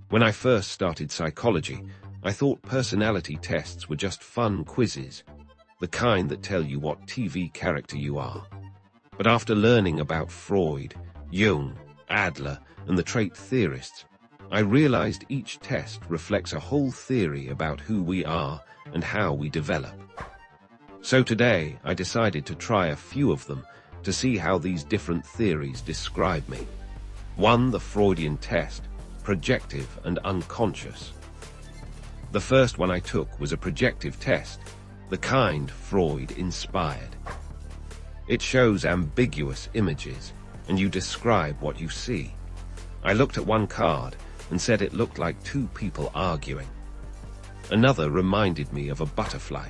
When I first started psychology, I thought personality tests were just fun quizzes, the kind that tell you what TV character you are. But after learning about Freud, Jung, Adler, and the trait theorists, I realized each test reflects a whole theory about who we are and how we develop. So today, I decided to try a few of them to see how these different theories describe me. 1. The Freudian test, projective and unconscious. The first one I took was a projective test, the kind Freud inspired. It shows ambiguous images, and you describe what you see. I looked at one card and said it looked like two people arguing. Another reminded me of a butterfly.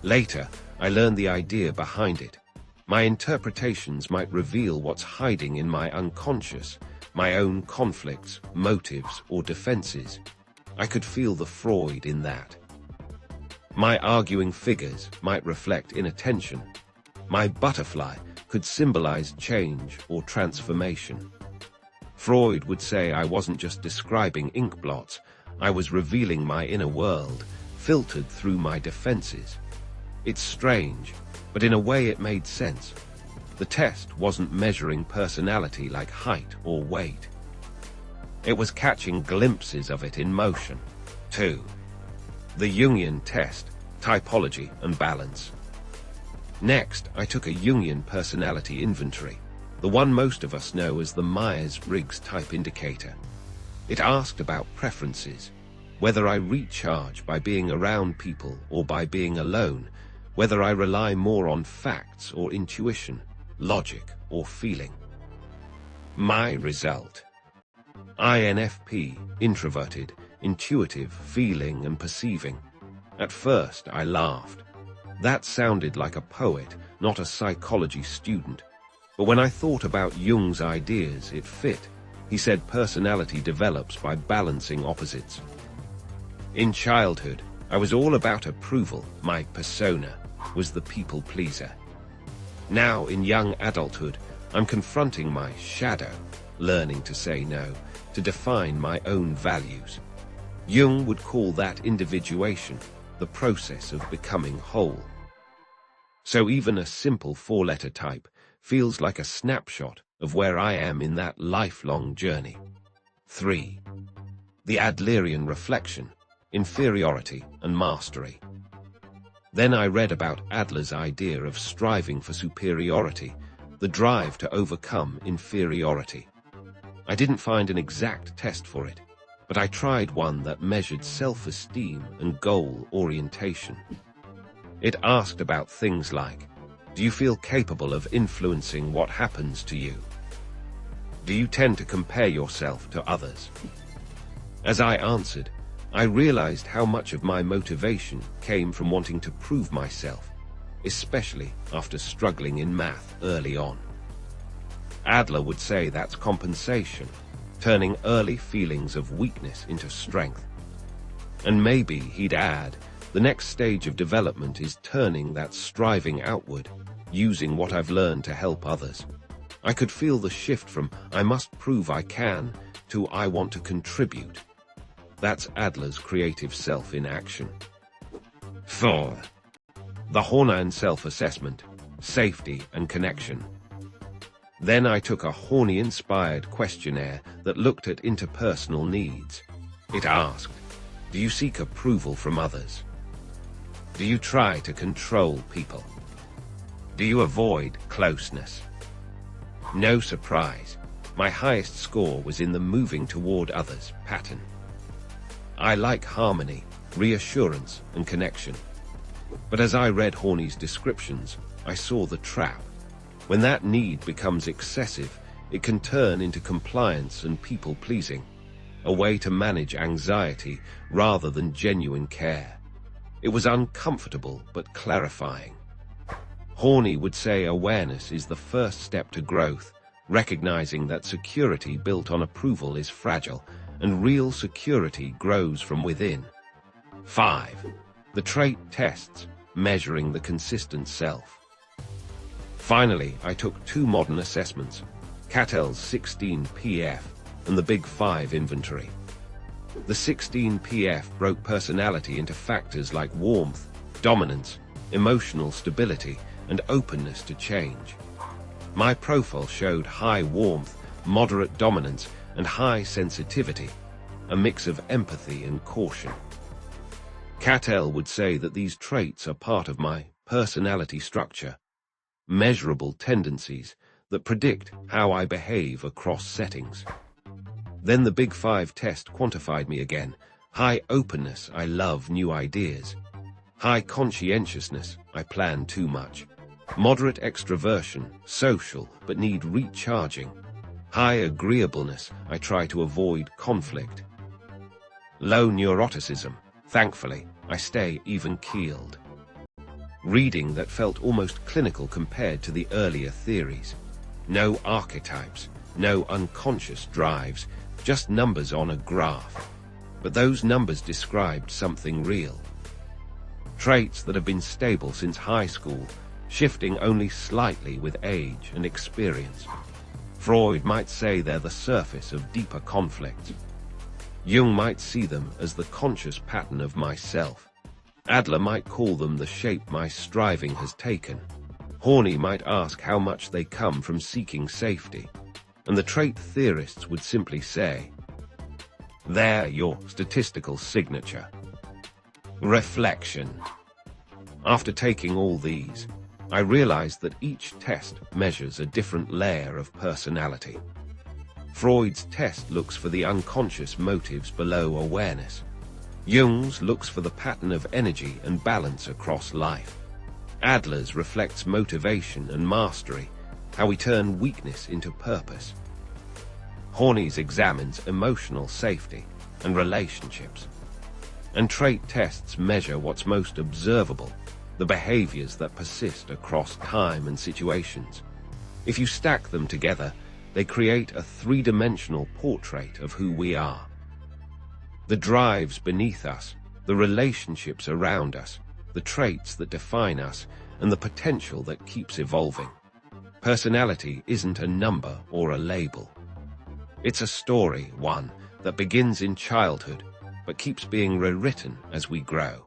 Later, I learned the idea behind it. My interpretations might reveal what's hiding in my unconscious, my own conflicts, motives, or defenses. I could feel the Freud in that. My arguing figures might reflect inattention. My butterfly could symbolize change or transformation. Freud would say I wasn't just describing ink blots, I was revealing my inner world, filtered through my defenses. It's strange, but in a way it made sense. The test wasn't measuring personality like height or weight. It was catching glimpses of it in motion. 2. The Jungian test, typology and balance. Next, I took a Jungian personality inventory, the one most of us know as the Myers-Briggs type indicator. It asked about preferences, whether I recharge by being around people or by being alone, whether I rely more on facts or intuition, logic or feeling. My result: INFP, introverted, intuitive, feeling and perceiving. At first I laughed. That sounded like a poet, not a psychology student. But when I thought about Jung's ideas, it fit. He said personality develops by balancing opposites. In childhood, I was all about approval. My persona was the people pleaser. Now, in young adulthood, I'm confronting my shadow, learning to say no, to define my own values. Jung would call that individuation, the process of becoming whole. So even a simple four-letter type feels like a snapshot of where I am in that lifelong journey. 3. The Adlerian reflection, inferiority and mastery. Then I read about Adler's idea of striving for superiority, the drive to overcome inferiority. I didn't find an exact test for it, but I tried one that measured self-esteem and goal orientation. It asked about things like, do you feel capable of influencing what happens to you? Do you tend to compare yourself to others? As I answered, I realized how much of my motivation came from wanting to prove myself, especially after struggling in math early on. Adler would say that's compensation, turning early feelings of weakness into strength. And maybe he'd add, the next stage of development is turning that striving outward, using what I've learned to help others. I could feel the shift from I must prove I can to I want to contribute. That's Adler's creative self in action. 4. The Hornian self-assessment, safety and connection. Then I took a Horney-inspired questionnaire that looked at interpersonal needs. It asked, do you seek approval from others? Do you try to control people? Do you avoid closeness? No surprise, my highest score was in the moving toward others pattern. I like harmony, reassurance, and connection. But as I read Horney's descriptions, I saw the trap. When that need becomes excessive, it can turn into compliance and people-pleasing, a way to manage anxiety rather than genuine care. It was uncomfortable but clarifying. Horney would say awareness is the first step to growth, recognizing that security built on approval is fragile, and real security grows from within. 5. The trait tests, measuring the consistent self. Finally, I took 2 modern assessments, Cattell's 16 PF and the Big 5 inventory. The 16PF broke personality into factors like warmth, dominance, emotional stability, and openness to change. My profile showed high warmth, moderate dominance, and high sensitivity, a mix of empathy and caution. Cattell would say that these traits are part of my personality structure, measurable tendencies that predict how I behave across settings. Then the Big Five test quantified me again. High openness, I love new ideas. High conscientiousness, I plan too much. Moderate extroversion, social, but need recharging. High agreeableness, I try to avoid conflict. Low neuroticism, thankfully, I stay even-keeled. Reading that felt almost clinical compared to the earlier theories. No archetypes, no unconscious drives, just numbers on a graph. But those numbers described something real. Traits that have been stable since high school, shifting only slightly with age and experience. Freud might say they're the surface of deeper conflicts. Jung might see them as the conscious pattern of myself. Adler might call them the shape my striving has taken. Horney might ask how much they come from seeking safety. And the trait theorists would simply say, "They're your statistical signature." Reflection. After taking all these, I realized that each test measures a different layer of personality. Freud's test looks for the unconscious motives below awareness. Jung's looks for the pattern of energy and balance across life. Adler's reflects motivation and mastery, how we turn weakness into purpose. Horney's examines emotional safety and relationships. And trait tests measure what's most observable, the behaviors that persist across time and situations. If you stack them together, they create a three-dimensional portrait of who we are. The drives beneath us, the relationships around us, the traits that define us, and the potential that keeps evolving. Personality isn't a number or a label. It's a story, one that begins in childhood, but keeps being rewritten as we grow.